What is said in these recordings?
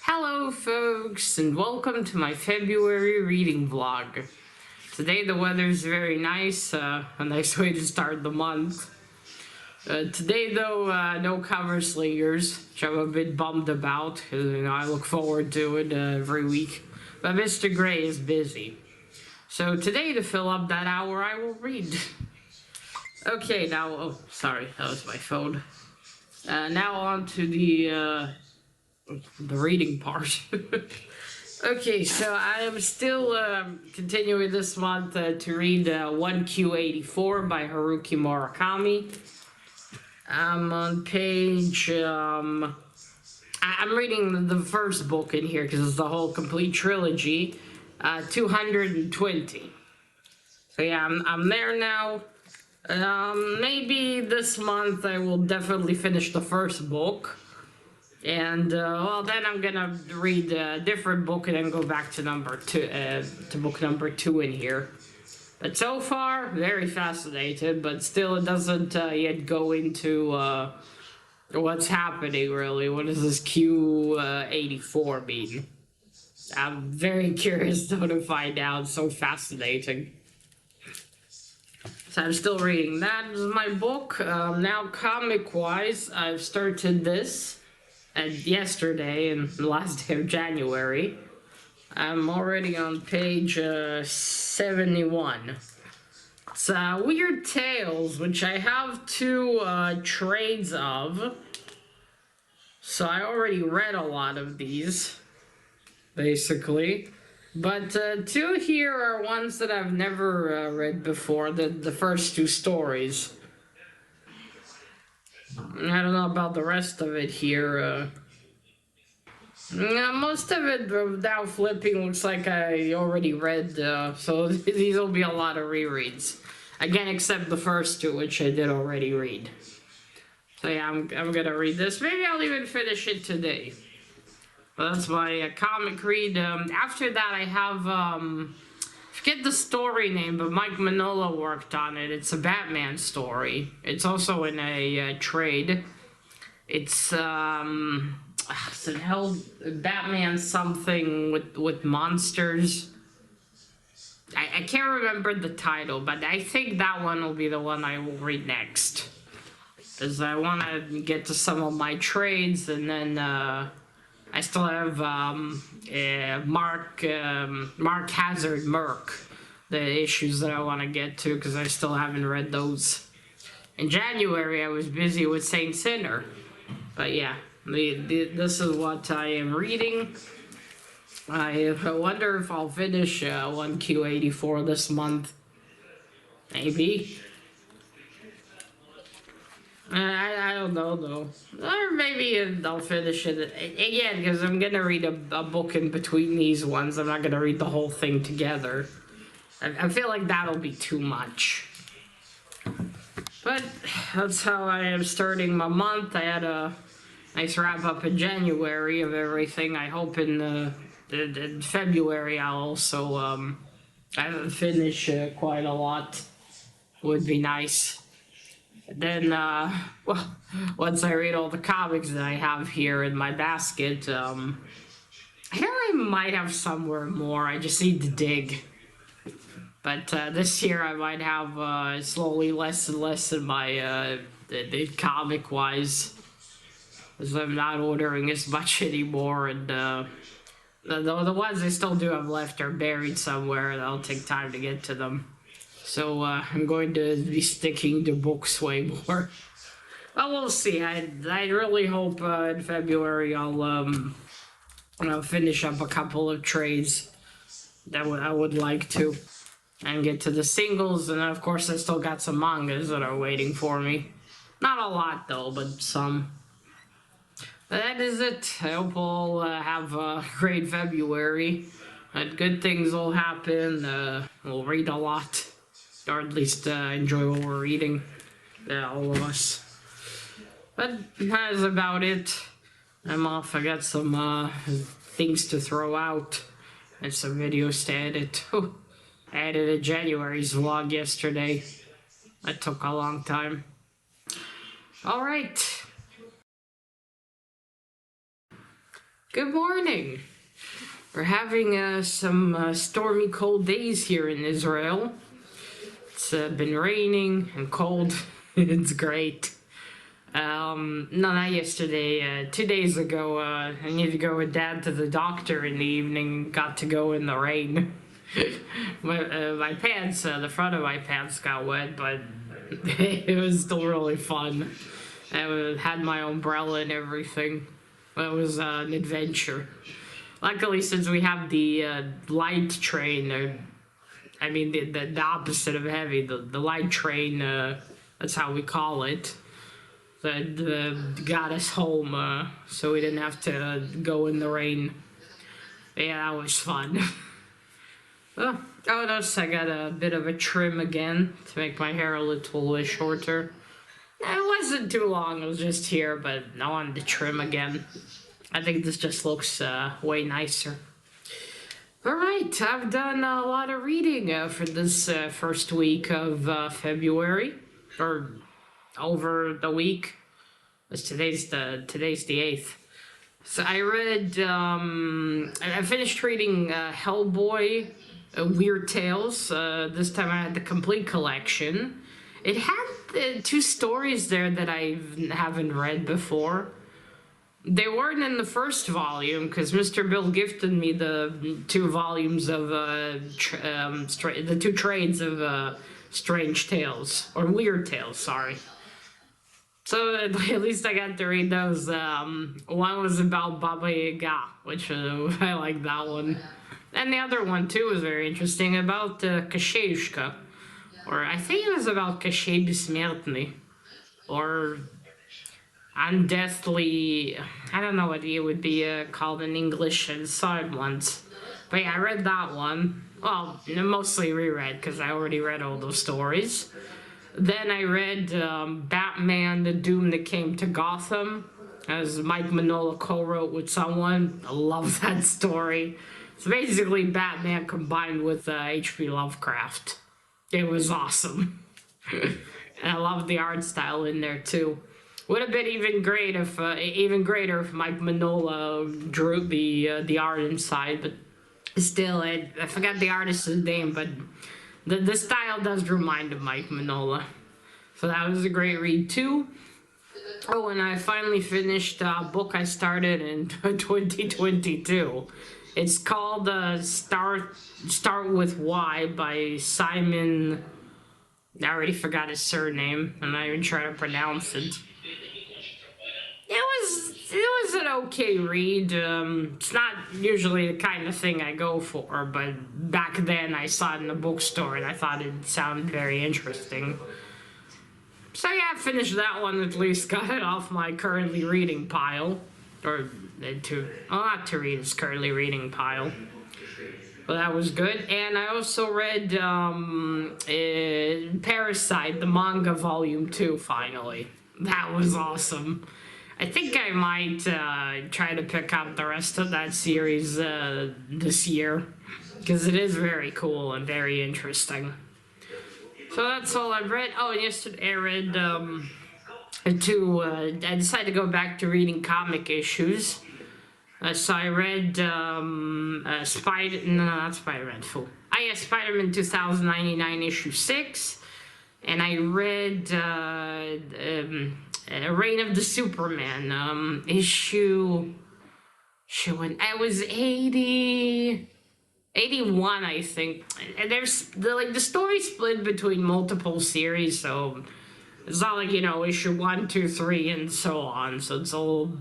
Hello folks, and welcome to my February reading vlog. Today the weather's very nice, a nice way to start the month. Today though, no cover slingers, which I'm a bit bummed about, because I look forward to it every week. But Mr. Gray is busy. So today, to fill up that hour, I will read. Okay, now, oh, sorry, that was my phone. Now on to the reading part. Okay, so I am still continuing this month to read 1Q84 by Haruki Murakami. I'm on page, I'm reading the first book in here because it's the whole complete trilogy, 220. So yeah, I'm there now. Maybe this month I will definitely finish the first book. And, well, then I'm gonna read a different book and then go back to book number 2 in here. But so far, very fascinated, but still it doesn't yet go into what's happening, really. What does this Q84 mean? I'm very curious, though, to find out. So fascinating. So I'm still reading that. This is my book. Now, comic-wise, I've started this. And yesterday, and the last day of January, I'm already on page 71. It's Weird Tales, which I have 2 trades of. So I already read a lot of these, basically. But 2 here are ones that I've never read before, the first 2 stories. I don't know about the rest of it here. Most of it, without flipping, looks like I already read, so these will be a lot of rereads. Again, except the first 2, which I did already read. So yeah, I'm gonna read this. Maybe I'll even finish it today. But that's my comic read. After that, I have, forget the story name, but Mike Mignola worked on it. It's a Batman story. It's also in a trade. It's Batman something with monsters. I can't remember the title, but I think that one will be the one I will read next. Because I want to get to some of my trades, and then I still have Mark Hazard Merc, the issues that I want to get to, because I still haven't read those. In January, I was busy with Saint Sinner. But yeah, this is what I am reading. I wonder if I'll finish 1Q84 this month. Maybe. I don't know, though. Or maybe I'll finish it again, because I'm going to read a book in between these ones. I'm not going to read the whole thing together. I feel like that'll be too much. But that's how I am starting my month. I had a nice wrap-up in January of everything. I hope in February I'll also finish quite a lot. Would be nice. Then, well, once I read all the comics that I have here in my basket, I know I might have somewhere more. I just need to dig. But this year I might have slowly less and less in my the comic-wise, because I'm not ordering as much anymore, and the ones I still do have left are buried somewhere, and I'll take time to get to them. So I'm going to be sticking to books way more. Well, we'll see. I really hope in February I'll finish up a couple of trades that I would like to, and get to the singles, and of course I still got some mangas that are waiting for me. Not a lot though, but some. But that is it. I hope we'll have a great February. And good things will happen. We'll read a lot, or at least enjoy what we're reading. All of us. But that is about it. I'm off. I got some things to throw out and some videos to edit. I edited January's vlog yesterday. That took a long time. Alright. Good morning. We're having some stormy, cold days here in Israel. It's been raining and cold. It's great. No, not yesterday. 2 days ago, I needed to go with Dad to the doctor in the evening. Got to go in the rain. My pants, the front of my pants got wet, but it was still really fun. I had my umbrella and everything. It was an adventure. Luckily, since we have the light train, I mean the opposite of heavy, the light train, that's how we call it, that got us home, so we didn't have to go in the rain. Yeah, that was fun. Oh, notice I got a bit of a trim again to make my hair a little shorter. It wasn't too long, it was just here, but I wanted to trim again. I think this just looks way nicer. Alright, I've done a lot of reading for this first week of February, or over the week. Today's the 8th. So I read, I finished reading Hellboy, Weird Tales. This time I had the complete collection. It had 2 stories there that I haven't read before. They weren't in the first volume because Mr. Bill gifted me the 2 volumes of the 2 trades of Strange Tales, or Weird Tales, sorry. So at least I got to read those. One was about Baba Yaga, which I like that one. And the other one too was very interesting, about Kasheyushka. Or I think it was about Kashey Besmertny, or Undeathly, I don't know what it would be called in English. I saw it once. But yeah, I read that one. Well, mostly reread, because I already read all those stories. Then I read Batman, The Doom That Came to Gotham, as Mike Mignola co-wrote with someone. I love that story. It's basically Batman combined with H.P. Lovecraft. It was awesome. And I love the art style in there too. Would have been even greater if Mike Mignola drew the art inside, but still, I forgot the artist's name, but the style does remind of Mike Mignola. So that was a great read too. Oh, and I finally finished a book I started in 2022. It's called Start With Why by Simon. I already forgot his surname. I'm not even trying to pronounce it. It was an okay read. It's not usually the kind of thing I go for, but back then I saw it in the bookstore and I thought it sounded very interesting. So yeah, I finished that one at least, got it off my currently reading pile. Or not to read, it's currently reading pile. Well, that was good. And I also read Parasite, the manga volume 2, finally. That was awesome. I think I might try to pick up the rest of that series this year, because it is very cool and very interesting. So that's all I've read. Oh, and yesterday I read I decided to go back to reading comic issues. So I read Spider-Man 2099 issue 6, and I read Reign of the Superman issue. I was 81, I think. And there's the story split between multiple series, so it's not like, issue 1, 2, 3, and so on. So it's all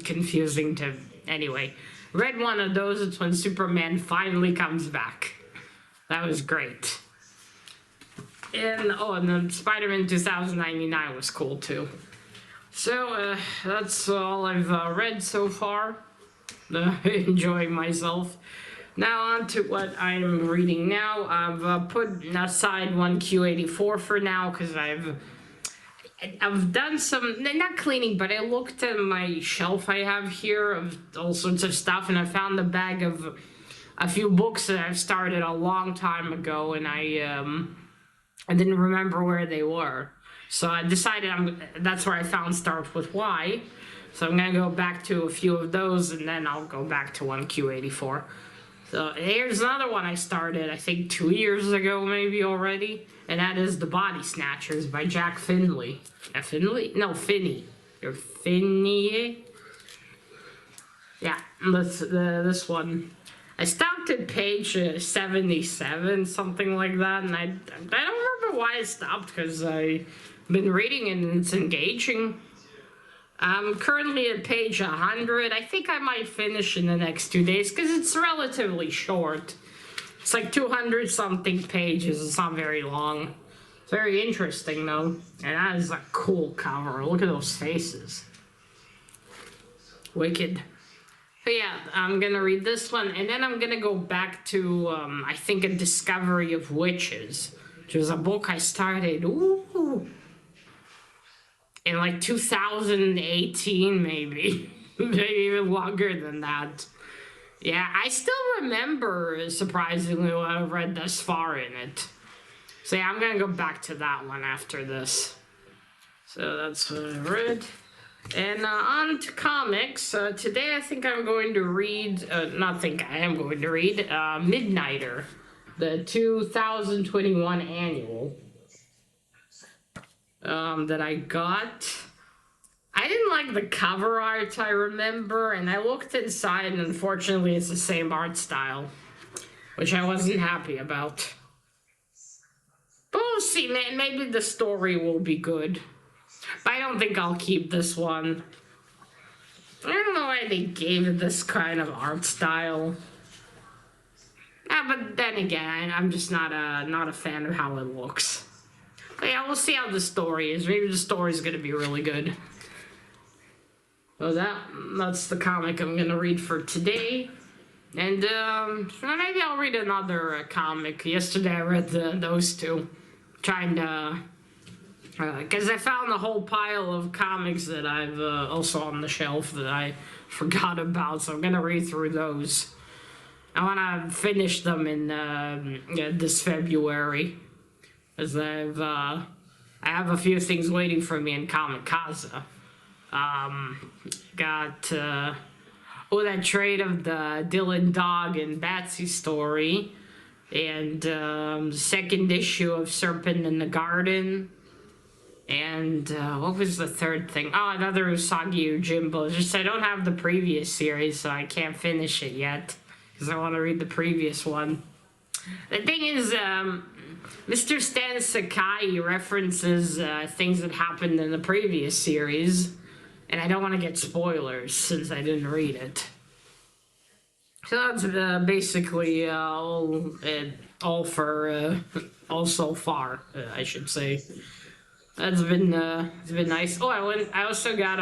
confusing to. Anyway, read one of those. It's when Superman finally comes back. That was great. And the Spider-Man 2099 was cool too. So that's all I've read so far. Enjoying myself. Now on to what I'm reading now. I've put aside one Q84 for now because I've done some, not cleaning, but I looked at my shelf I have here of all sorts of stuff, and I found a bag of a few books that I've started a long time ago, and I didn't remember where they were. So I decided that's where I found Starts With Why. So I'm gonna go back to a few of those, and then I'll go back to 1Q84. So here's another one I started, I think 2 years ago maybe already, and that is The Body Snatchers by Jack Finley. Finley? No, Finney. Or Finney? Yeah, this one. I stopped at page 77, something like that, and I don't remember why I stopped, because I've been reading and it's engaging. I'm currently at page 100. I think I might finish in the next 2 days, because it's relatively short. It's like 200 something pages, it's not very long. It's very interesting though, and that is a cool cover. Look at those faces. Wicked. But yeah, I'm gonna read this one, and then I'm gonna go back to, I think, A Discovery of Witches, which was a book I started, in like 2018, maybe. Maybe even longer than that. Yeah, I still remember, surprisingly, what I've read thus far in it. So yeah, I'm gonna go back to that one after this. So that's what I read. And on to comics. Today I think I'm going to read, not think I am going to read, Midnighter, the 2021 annual that I got. I didn't like the cover art, I remember, and I looked inside, and unfortunately it's the same art style, which I wasn't happy about. But we'll see, maybe the story will be good. But I don't think I'll keep this one. I don't know why they gave it this kind of art style. But then again, I'm just not a fan of how it looks. But yeah, we'll see how the story is. Maybe the story's gonna be really good. So that's the comic I'm gonna read for today. And maybe I'll read another comic. Yesterday I read those two. Trying to... because I found a whole pile of comics that I've also on the shelf that I forgot about, so I'm gonna read through those. I want to finish them in this February, because I have a few things waiting for me in Comikaze. Got that trade of the Dylan Dog and Batsy story, and the second issue of Serpent in the Garden. And what was the third thing? Oh, another Usagi Yojimbo. Just I don't have the previous series, so I can't finish it yet, because I want to read the previous one. The thing is, Mr. Stan Sakai references things that happened in the previous series, and I don't want to get spoilers since I didn't read it. So that's basically all so far, I should say. It's been nice. Oh, I also got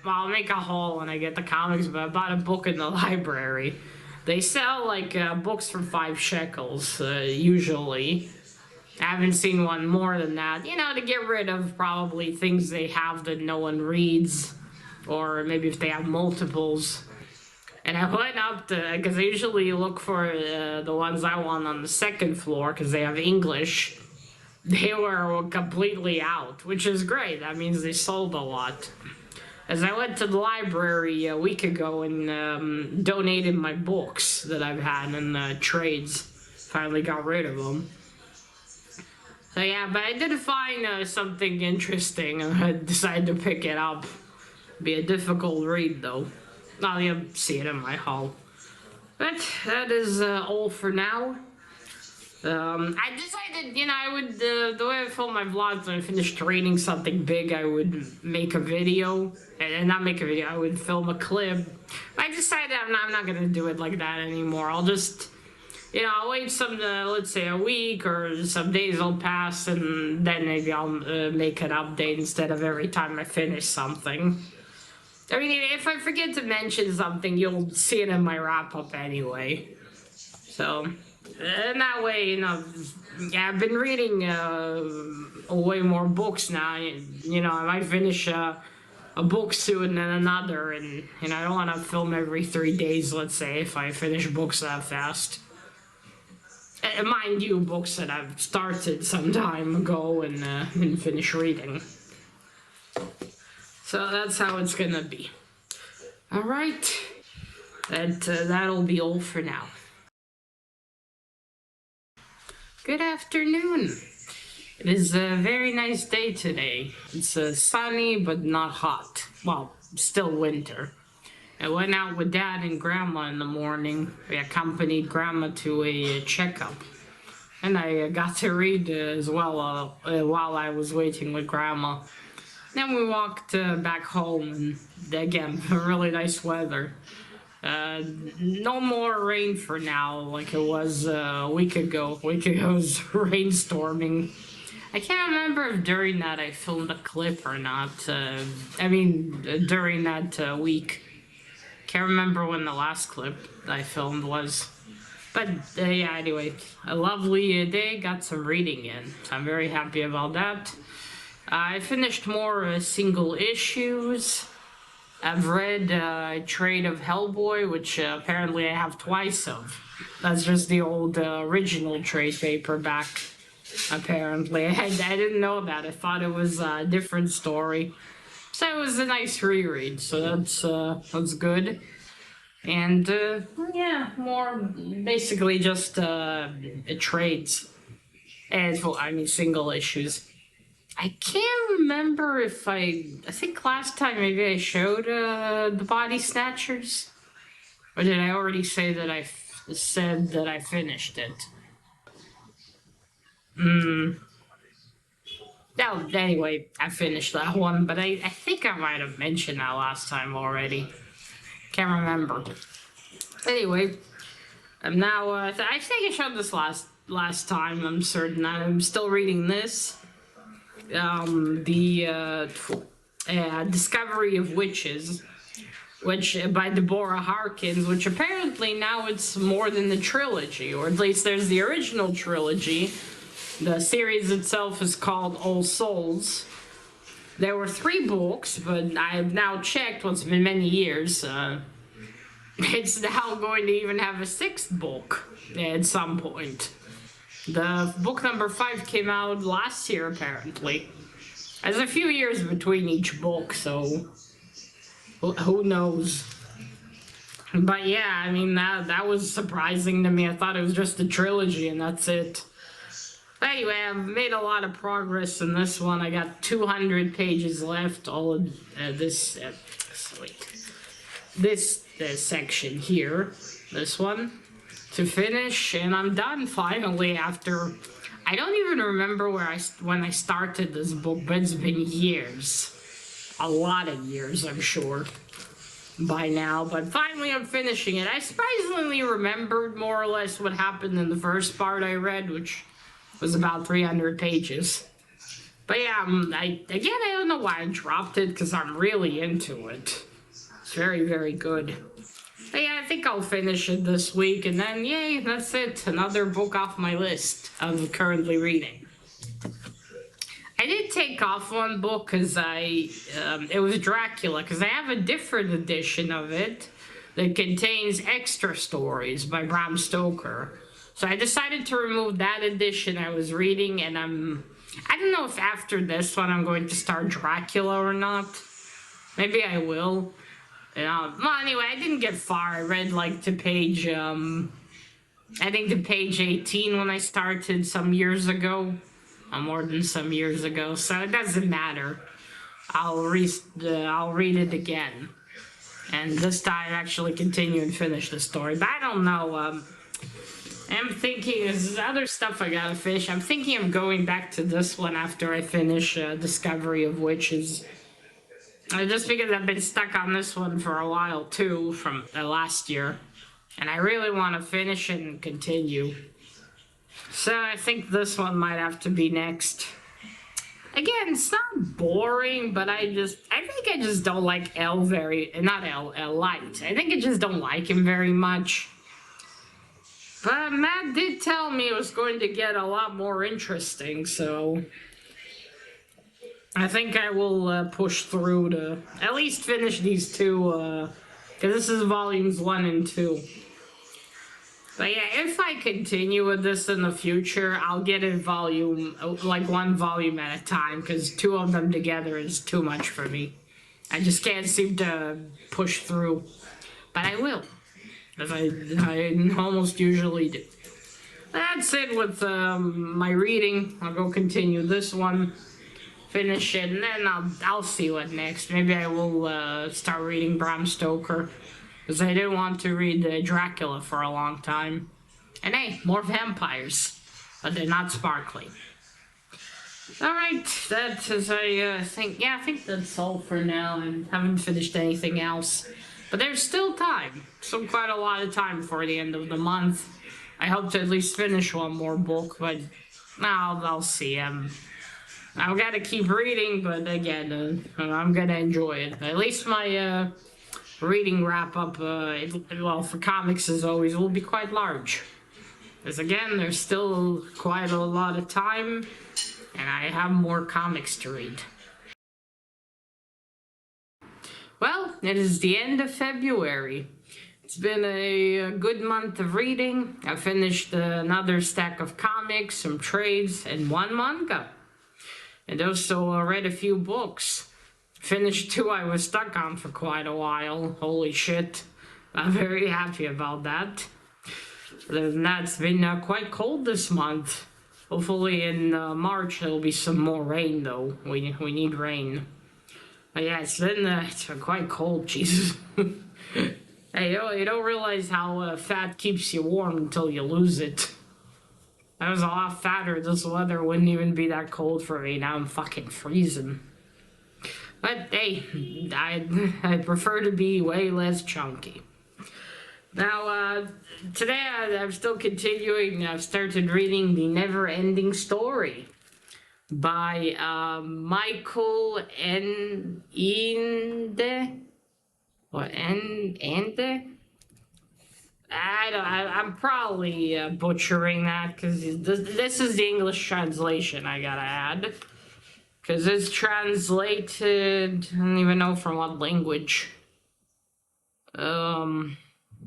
I'll make a haul when I get the comics, but I bought a book in the library. They sell like books for 5 shekels usually. I haven't seen one more than that. You know, to get rid of probably things they have that no one reads, or maybe if they have multiples. And I went up to, because I usually look for the ones I want on the second floor because they have English. They were completely out, which is great. That means they sold a lot. As I went to the library a week ago and donated my books that I've had in trades. Finally got rid of them. So yeah, but I did find something interesting and I decided to pick it up. Be a difficult read though. Now you'll see it in my haul. But that is all for now. I decided, you know, I would, the way I film my vlogs, when I finished reading something big, I would make a video, and not make a video, I would film a clip. I decided I'm not going to do it like that anymore. I'll just, you know, I'll wait some, let's say a week, or some days will pass, and then maybe I'll make an update instead of every time I finish something. I mean, if I forget to mention something, you'll see it in my wrap-up anyway. So... and that way, you know, yeah, I've been reading way more books now. You know, I might finish a book soon and another, and you know, I don't want to film every 3 days, let's say, if I finish books that fast. Mind you, books that I've started some time ago and didn't finish reading. So that's how it's gonna be. Alright, that'll be all for now. Good afternoon. It is a very nice day today. It's sunny but not hot. Well, still winter. I went out with Dad and Grandma in the morning. We accompanied Grandma to a checkup. And I got to read as well while I was waiting with Grandma. Then we walked back home, and again, really nice weather. No more rain for now, like it was a week ago. A week ago it was rainstorming. I can't remember if during that I filmed a clip or not. During that week. Can't remember when the last clip I filmed was. But yeah, anyway, a lovely day, got some reading in. So I'm very happy about that. I finished more single issues. I've read a trade of Hellboy, which apparently I have twice of. That's just the old original trade paperback, apparently. I didn't know that. I thought it was a different story. So it was a nice reread, so that's good. And yeah, more basically just trades. And single issues. I can't remember if I think last time maybe I showed the Body Snatchers, or did I already say that I said that I finished it? No, anyway, I finished that one, but I think I might have mentioned that last time already. Can't remember. Anyway, I'm now, I think I showed this last time, I'm certain. I'm still reading this. Discovery of Witches, which by Deborah Harkins, which apparently now it's more than the trilogy, or at least there's the original trilogy. The series itself is called All Souls. There were 3 books, but I have now checked, well, it's been many years, it's now going to even have a 6th book at some point. The book number 5 came out last year, apparently. There's a few years between each book, so who knows? But yeah, I mean, that was surprising to me. I thought it was just a trilogy and that's it. Anyway, I've made a lot of progress in this one. I got 200 pages left. All of this section here, this one, to finish, and I'm done finally after. I don't even remember when I started this book, but it's been years, a lot of years, I'm sure, by now. But finally, I'm finishing it. I surprisingly remembered more or less what happened in the first part I read, which was about 300 pages. But yeah, I don't know why I dropped it, because I'm really into it. It's very, very good. But yeah, I think I'll finish it this week, and then, yay, that's it. Another book off my list I'm currently reading. I did take off one book, because it was Dracula, because I have a different edition of it that contains extra stories by Bram Stoker. So I decided to remove that edition I was reading, and I don't know if after this one I'm going to start Dracula or not. Maybe I will. Well, anyway, I didn't get far. I read like to page, I think to page 18 when I started some years ago. More than some years ago, so it doesn't matter. I'll read it again. And this time actually continue and finish the story. But I don't know, I'm thinking, there's other stuff I gotta finish. I'm thinking of going back to this one after I finish Discovery of Witches. Just because I've been stuck on this one for a while too, from last year. And I really want to finish it and continue. So I think this one might have to be next. Again, it's not boring, but I think I just don't like Light. I think I just don't like him very much. But Matt did tell me it was going to get a lot more interesting, so I think I will push through to at least finish these 2, because this is volumes 1 and 2. But yeah, if I continue with this in the future, I'll get a volume, like one volume at a time, because two of them together is too much for me. I just can't seem to push through. But I will, as I almost usually do. That's it with my reading. I'll go continue this one, finish it, and then I'll see what next. Maybe I will start reading Bram Stoker. Because I didn't want to read Dracula for a long time. And hey, more vampires. But they're not sparkly. Alright, that is, I think that's all for now. I haven't finished anything else. But there's still time. Still quite a lot of time for the end of the month. I hope to at least finish one more book, but I'll see. I've got to keep reading, but again, I'm going to enjoy it. At least my... reading wrap up, well, for comics as always, will be quite large. Because again, there's still quite a lot of time, and I have more comics to read. Well, it is the end of February. It's been a good month of reading. I finished another stack of comics, some trades, and one manga. And also read a few books. Finished two I was stuck on for quite a while. Holy shit. I'm very happy about that. Other than that, it's been quite cold this month. Hopefully in March there'll be some more rain though. We need rain. But yeah, it's been quite cold, Jesus. Hey, you don't realize how fat keeps you warm until you lose it. I was a lot fatter. This weather wouldn't even be that cold for me. Now I'm fucking freezing. But hey, I prefer to be way less chunky. Now, today I'm still continuing. I've started reading The Never-Ending Story by Michael Ende. What, Ende? I'm probably butchering that because this is the English translation, I gotta add. Because it's translated, I don't even know from what language. I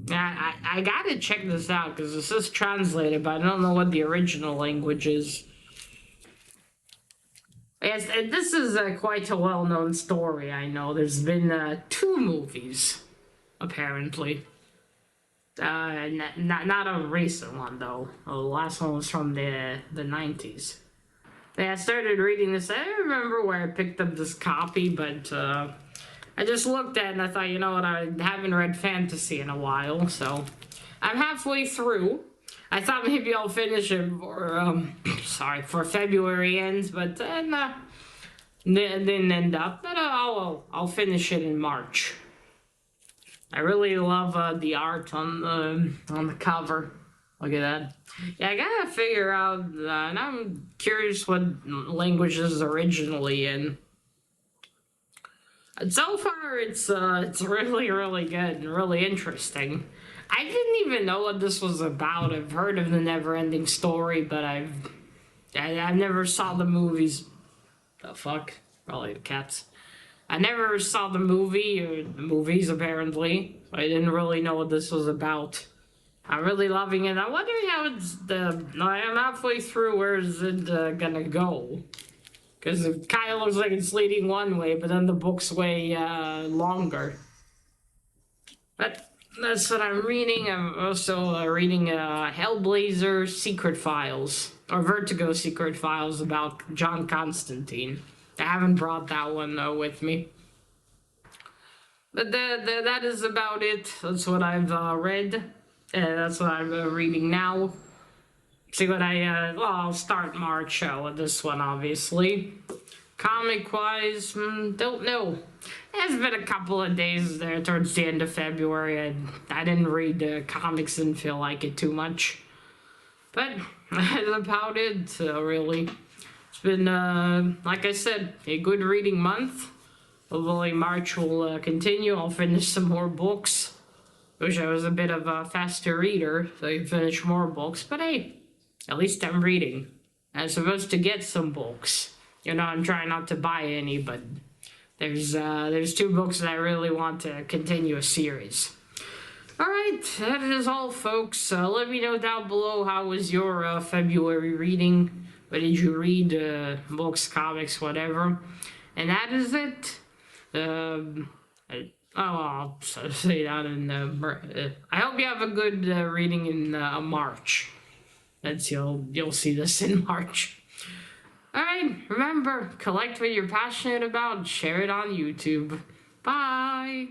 gotta check this out, because this is translated, but I don't know what the original language is. Yes, this is quite a well-known story, I know. There's been 2 movies, apparently. Not a recent one, though. The last one was from the 90s. Yeah, I started reading this. I don't remember where I picked up this copy, but I just looked at it and I thought, you know what, I haven't read fantasy in a while, so I'm halfway through. I thought maybe I'll finish it for February ends, but then didn't end up. But I'll finish it in March. I really love the art on the cover. Look at that. Yeah, I gotta figure out, and I'm curious what language this is originally in. And so far, it's really, really good and really interesting. I didn't even know what this was about. I've heard of The Never-Ending Story, but I never saw the movies. The fuck? Probably the cats. I never saw the movie, or the movies, apparently. I didn't really know what this was about. I'm really loving it. I'm wondering how I'm halfway through, where is it gonna go? Because it kind of looks like it's leading one way, but then the book's way longer. But that's what I'm reading. I'm also reading Hellblazer Secret Files, or Vertigo Secret Files about John Constantine. I haven't brought that one, though, with me. But that is about it. That's what I've read. That's what I'm reading now. See what I'll start March with this one, obviously. Comic-wise, don't know. It's been a couple of days there towards the end of February. I didn't read comics, didn't feel like it too much. But that's about it, really. It's been, like I said, a good reading month. Hopefully March will continue. I'll finish some more books. Wish I was a bit of a faster reader, so I could finish more books. But hey, at least I'm reading. I'm supposed to get some books. You know, I'm trying not to buy any, but there's 2 books that I really want to continue a series. Alright, that is all, folks. Let me know down below how was your February reading. What did you read? Books, comics, whatever. And that is it. I'll say that in. I hope you have a good reading in March. You'll see this in March. Alright, remember, collect what you're passionate about and share it on YouTube. Bye!